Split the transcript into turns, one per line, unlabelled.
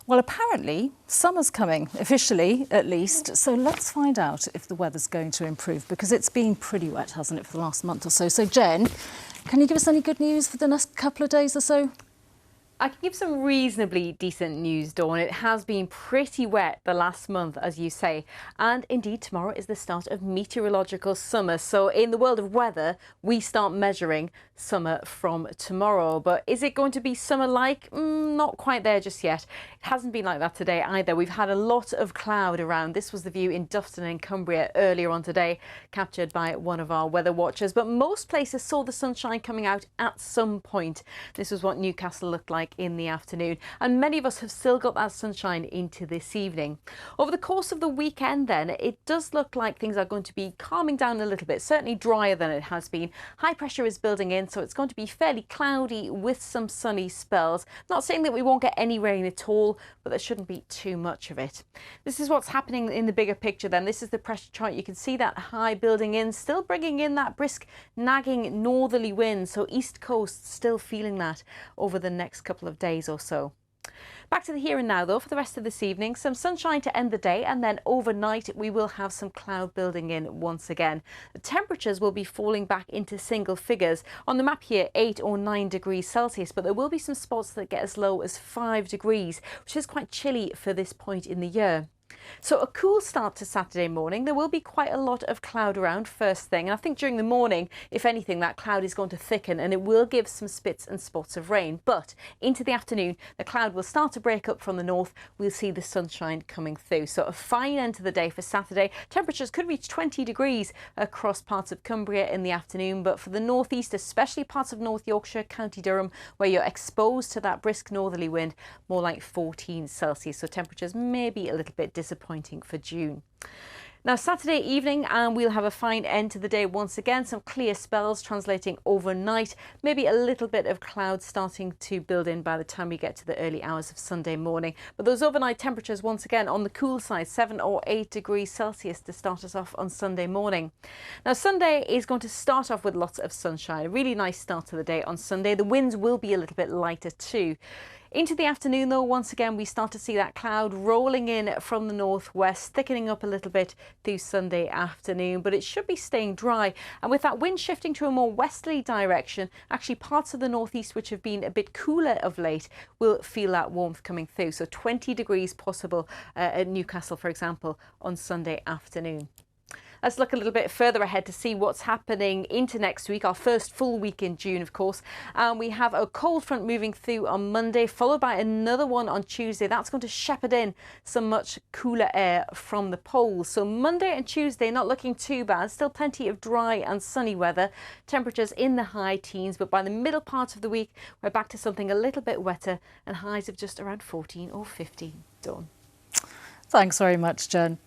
Well, apparently summer's coming, officially at least, so let's find out if the weather's going to improve, because it's been pretty wet, hasn't it, for the last month or so. So Jen, can you give us any good news for the next couple of days or so?
I can give some reasonably decent news, Dawn. It has been pretty wet the last month, as you say. And indeed, tomorrow is the start of meteorological summer. So in the world of weather, we start measuring summer from tomorrow. But is it going to be summer-like? Not quite there just yet. It hasn't been like that today either. We've had a lot of cloud around. This was the view in Dufton and Cumbria earlier on today, captured by one of our weather watchers. But most places saw the sunshine coming out at some point. This was what Newcastle looked like in the afternoon, and many of us have still got that sunshine into this evening. Over the course of the weekend then, it does look like things are going to be calming down a little bit, certainly drier than it has been. High pressure is building in, so it's going to be fairly cloudy with some sunny spells. Not saying that we won't get any rain at all, but there shouldn't be too much of it. This is what's happening in the bigger picture then. This is the pressure chart. You can see that high building in, still bringing in that brisk nagging northerly wind, so east coast still feeling that over the next couple of days or so. Back to the here and now though for the rest of this evening. Some sunshine to end the day, and then overnight we will have some cloud building in once again. The temperatures will be falling back into single figures. On the map here, 8 or 9 degrees Celsius, but there will be some spots that get as low as 5 degrees, which is quite chilly for this point in the year. So a cool start to Saturday morning. There will be quite a lot of cloud around first thing, and I think during the morning, if anything, that cloud is going to thicken and it will give some spits and spots of rain. But into the afternoon, the cloud will start to break up from the north. We'll see the sunshine coming through. So a fine end to the day for Saturday. Temperatures could reach 20 degrees across parts of Cumbria in the afternoon, but for the northeast, especially parts of North Yorkshire, County Durham, where you're exposed to that brisk northerly wind, more like 14 Celsius. So temperatures may be a little bit disappointing for June. Now Saturday evening, and we'll have a fine end to the day once again. Some clear spells translating overnight, maybe a little bit of cloud starting to build in by the time we get to the early hours of Sunday morning. But those overnight temperatures once again on the cool side, 7 or 8 degrees Celsius to start us off on Sunday morning. Now Sunday is going to start off with lots of sunshine. A really nice start to the day on Sunday. The winds will be a little bit lighter too. Into the afternoon though, once again we start to see that cloud rolling in from the northwest, thickening up a little bit through Sunday afternoon, but it should be staying dry. And with that wind shifting to a more westerly direction, actually parts of the northeast which have been a bit cooler of late will feel that warmth coming through. So 20 degrees possible at Newcastle, for example, on Sunday afternoon. Let's look a little bit further ahead to see what's happening into next week, our first full week in June, of course. We have a cold front moving through on Monday, followed by another one on Tuesday. That's going to shepherd in some much cooler air from the poles. So Monday and Tuesday not looking too bad. Still plenty of dry and sunny weather. Temperatures in the high teens, but by the middle part of the week, we're back to something a little bit wetter and highs of just around 14 or 15. Dawn.
Thanks very much, Jen.